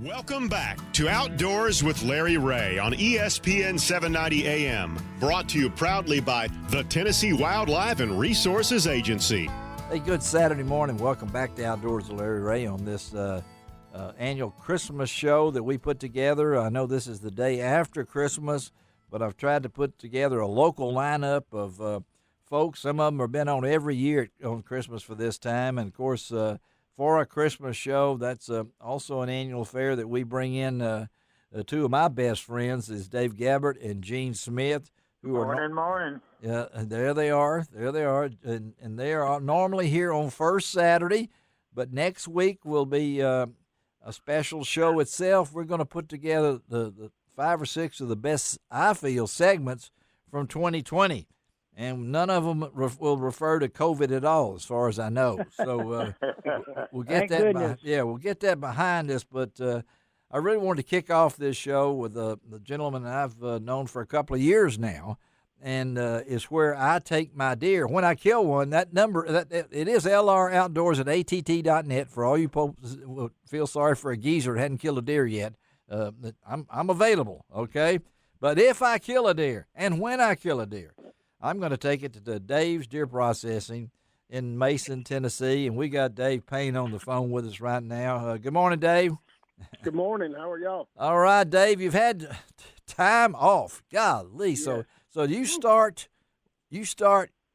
Welcome back to Outdoors with Larry Ray on ESPN 790 AM, brought to you proudly by the Tennessee Wildlife and Resources Agency. Hey, good Saturday morning. Welcome back to Outdoors with Larry Ray on this annual Christmas show that we put together. I know this is the day after Christmas, but I've tried to put together a local lineup of folks. Some of them have been on every year on Christmas for this time, and of course, for our Christmas show, that's also an annual affair that we bring in two of my best friends, is Dave Gabbert and Gene Smith. Morning. Yeah, there they are, and they are normally here on first Saturday, but next week will be a special show itself. We're going to put together the 5 or 6 of the best, I feel, segments from 2020. And none of them will refer to COVID at all, as far as I know. So we'll get we'll get that behind us. But I really wanted to kick off this show with the gentleman I've known for a couple of years now, and it's where I take my deer when I kill one. That number, it is LR Outdoors at att.net for all you folks who feel sorry for a geezer that hadn't killed a deer yet. I'm available, okay? But if I kill a deer, and when I kill a deer, I'm going to take it to Dave's Deer Processing in Mason, Tennessee, and we got Dave Payne on the phone with us right now. Good morning, Dave. Good morning. How are y'all? All right, Dave. You've had time off. Golly. Yeah. So you start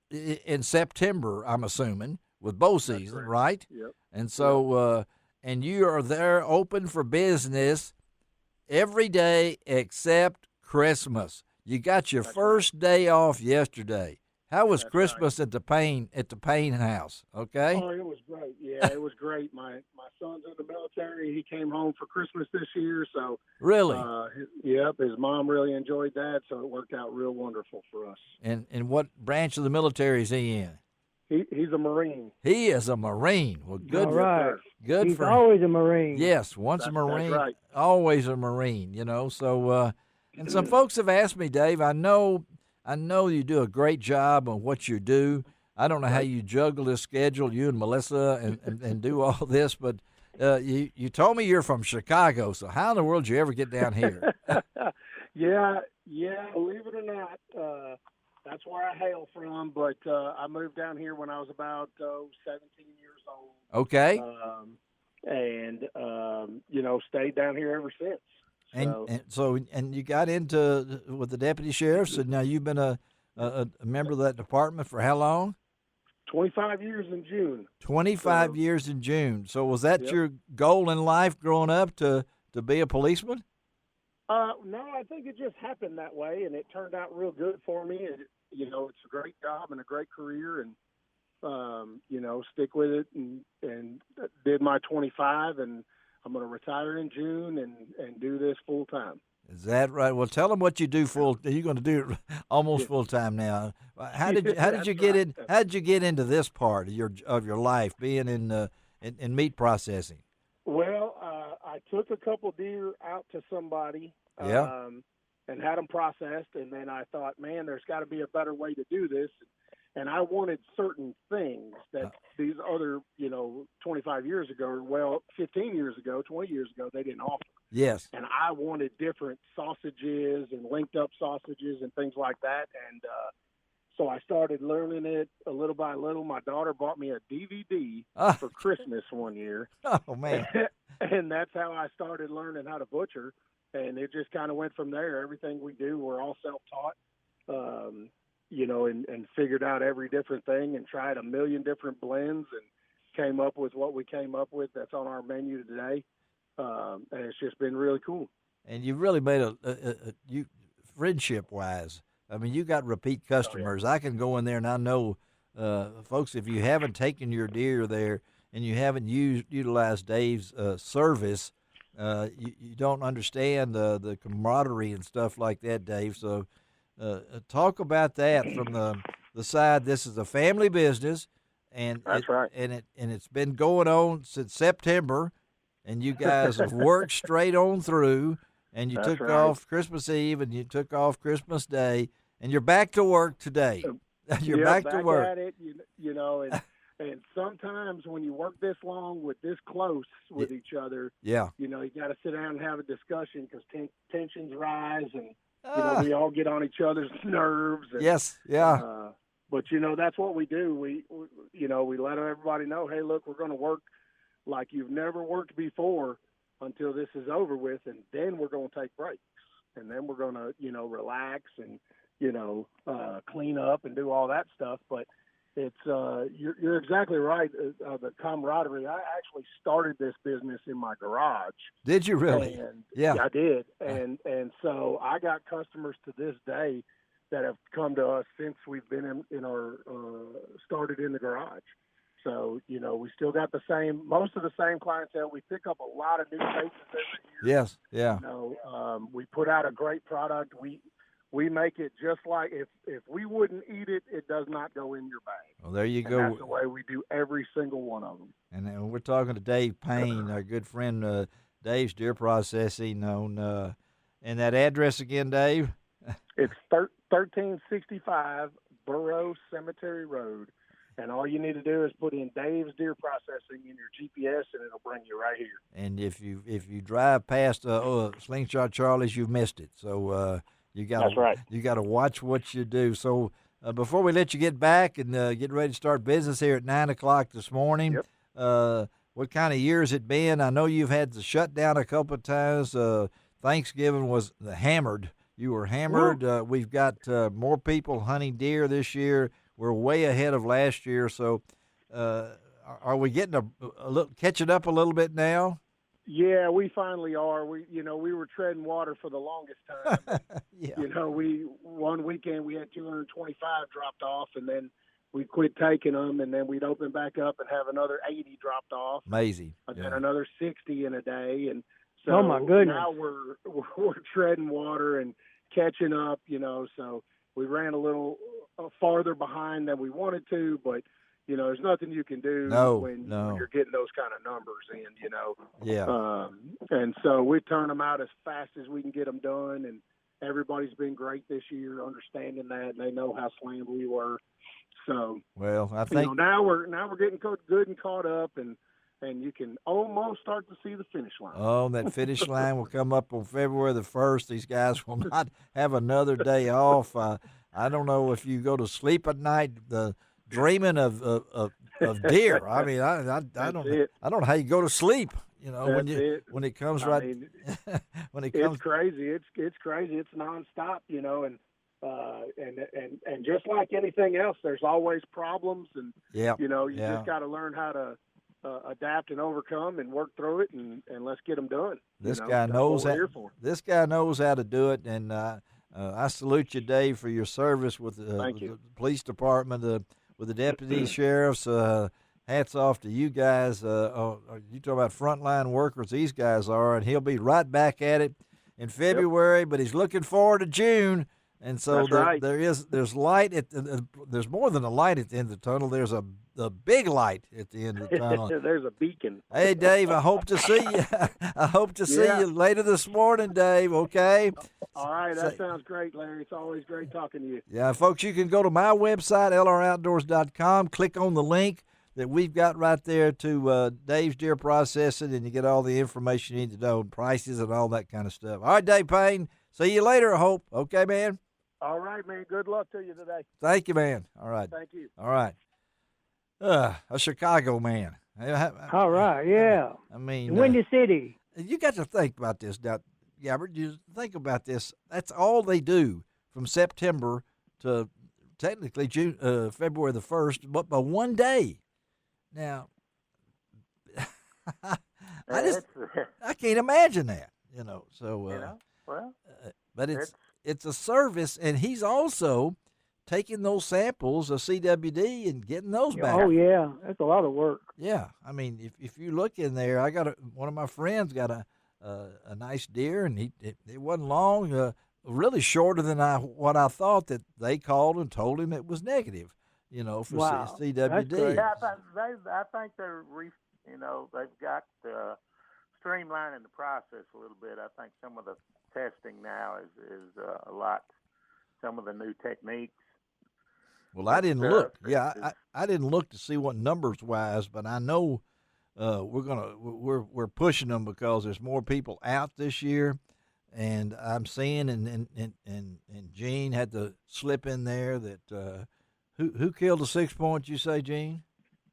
in September, I'm assuming, with bow season, right? Yep. And so and you are there open for business every day except Christmas. You got your first day off yesterday. How was Christmas at the Payne house? Okay. Oh, it was great. Yeah, it was great. My son's in the military. He came home for Christmas this year, so really, his mom really enjoyed that, so it worked out real wonderful for us. And what branch of the military is he in? He's a Marine. He is a Marine. Well, good. All right. Good He's for always a Marine. Yes, once a Marine, that's right. Always a Marine. You know, so. And some folks have asked me, Dave, I know you do a great job on what you do. I don't know how you juggle this schedule, you and Melissa, and do all this, but you told me you're from Chicago, so how in the world did you ever get down here? Yeah, believe it or not, that's where I hail from, but I moved down here when I was about 17 years old. Okay. Stayed down here ever since. And you got into with the deputy sheriff. So now you've been a member of that department for how long? 25 years in June. 25 years in June. So was that your goal in life growing up to be a policeman? No, I think it just happened that way, and it turned out real good for me. It's a great job and a great career, and stick with it and did my 25 and. I'm going to retire in June and do this full time. Is that right? Well, tell them what you do You're going to do it almost full time now. How did you get in? How did you get into this part of your life, being in meat processing? Well, I took a couple deer out to somebody, and had them processed, and then I thought, man, there's got to be a better way to do this. And I wanted certain things that these other, 25 years ago, 15 years ago, 20 years ago, they didn't offer. Yes. And I wanted different sausages and linked up sausages and things like that. And so I started learning it a little by little. My daughter bought me a DVD for Christmas one year. Oh, man. And that's how I started learning how to butcher. And it just kind of went from there. Everything we do, we're all self-taught. And figured out every different thing and tried a million different blends and came up with what we came up with that's on our menu today. And it's just been really cool. And you really made you friendship-wise. I mean, you got repeat customers. I can go in there and I know, folks, if you haven't taken your deer there and you haven't utilized Dave's service, you don't understand the camaraderie and stuff like that, Dave. So talk about that from the side. This is a family business, and that's right. And it's been going on since September, and you guys have worked straight on through. And you took off Christmas Eve, and you took off Christmas Day, and you're back to work today. You're back to work. At it, And sometimes when you work this long with this close with each other, Yeah. you got to sit down and have a discussion because tensions rise and, we all get on each other's nerves. And, yes. Yeah. But, that's what we do. We let everybody know, hey, look, we're going to work like you've never worked before until this is over with, and then we're going to take breaks. And then we're going to, relax and, clean up and do all that stuff. But it's you're exactly right. The camaraderie. I actually started this business in my garage. Did you really? Yeah, I did. And so I got customers to this day that have come to us since we've been in our started in the garage. So, we still got most of the same clientele. We pick up a lot of new faces every year. Yes, yeah. We put out a great product. We make it just like if we wouldn't eat it, it does not go in your bag. Well, there you go. That's the way we do every single one of them. And then we're talking to Dave Payne, our good friend Dave's Deer Processing on, and that address again, Dave? It's 1365 Burrow Cemetery Road. And all you need to do is put in Dave's Deer Processing in your GPS, and it'll bring you right here. And if you drive past Slingshot Charlie's, you've missed it. So That's right. You got to watch what you do. So before we let you get back and get ready to start business here at 9:00 this morning, what kind of year has it been? I know you've had to shut down a couple of times. Thanksgiving was hammered. You were hammered. We've got more people hunting deer this year. We're way ahead of last year, so are we getting a little catching up a little bit now? Yeah, we finally are. We were treading water for the longest time. Yeah. One weekend we had 225 dropped off, and then we quit taking them, and then we'd open back up and have another 80 dropped off. Amazing. And then another 60 in a day, and so oh my goodness, now we're treading water and catching up. So we ran a little farther behind than we wanted to, but there's nothing you can do when you're getting those kind of numbers in. Yeah. And so we turn them out as fast as we can get them done, and everybody's been great this year, understanding that, and they know how slammed we were. So well, I think now we're getting good and caught up, and you can almost start to see the finish line. Oh, that finish line will come up on February the 1st. These guys will not have another day off. I don't know if you go to sleep at night dreaming of deer. I mean, I don't know how you go to sleep. When it comes when it comes. It's crazy. It's crazy. It's nonstop. And just like anything else, there's always problems, and you just got to learn how to adapt and overcome and work through it, and let's get them done. This guy knows how to do it, and I salute you, Dave, for your service with the police department, with the deputy sheriffs. Hats off to you guys. You talk about frontline workers, these guys are, and he'll be right back at it in February, but he's looking forward to June. And so there's light there's more than a light at the end of the tunnel. There's a big light at the end of the tunnel. There's a beacon. Hey, Dave, I hope to see you. I hope to see you later this morning, Dave. Okay. All right, that sounds great, Larry. It's always great talking to you. Yeah, folks, you can go to my website, lroutdoors.com, click on the link that we've got right there to Dave's Deer Processing, and you get all the information you need to know, prices and all that kind of stuff. All right, Dave Payne, see you later, I hope. Okay, man? All right, man. Good luck to you today. Thank you, man. All right. Thank you. All right. A Chicago man. all right, yeah. I mean, Windy City. You got to think about this now, Gabbard. You think about this. That's all they do from September to technically February the 1st, but by one day. Now, I can't imagine that, So, but it's a service, and he's also taking those samples of CWD and getting those back. Oh yeah, that's a lot of work. Yeah, I mean, if you look in there, I got one of my friends got a nice deer, and it wasn't long, really shorter than what I thought, that they called and told him it was negative, for CWD. Yeah, I think they're they've got streamlining the process a little bit. I think some of the testing now is a lot. Some of the new techniques Well, I didn't But, look. Yeah, I didn't look to see what numbers wise, but I know we're pushing them because there's more people out this year, and I'm seeing and Gene had to slip in there that who killed the 6 points? You say, Gene?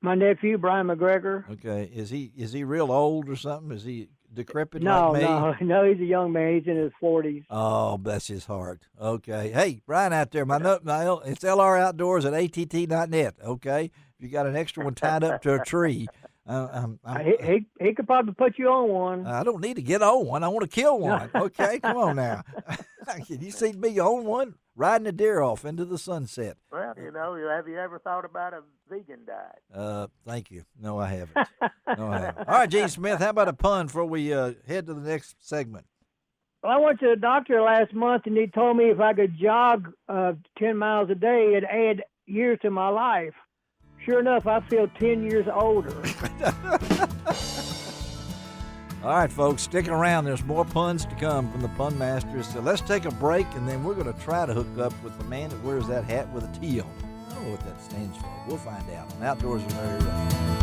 My nephew, Brian McGregor. Okay, is he real old or something? Is he decrepit No, like me? no, he's a young man. He's in his 40s. Oh, bless his heart. Okay. Hey, Brian out there, it's LR Outdoors at att.net, okay? If you got an extra one tied up to a tree, He could probably put you on one. I don't need to get on one. I want to kill one, okay? Come on now. Can you see me on one? Riding a deer off into the sunset. Well, have you ever thought about a vegan diet? Thank you. No, I haven't. No, I haven't. All right, Gene Smith, how about a pun before we head to the next segment? Well, I went to the doctor last month, and he told me if I could jog 10 miles a day, it'd add years to my life. Sure enough, I feel 10 years older. All right, folks, sticking around. There's more puns to come from the Pun Masters. So let's take a break, and then we're going to try to hook up with the man that wears that hat with a T on it. I don't know what that stands for. We'll find out on Outdoors with Larry Ray.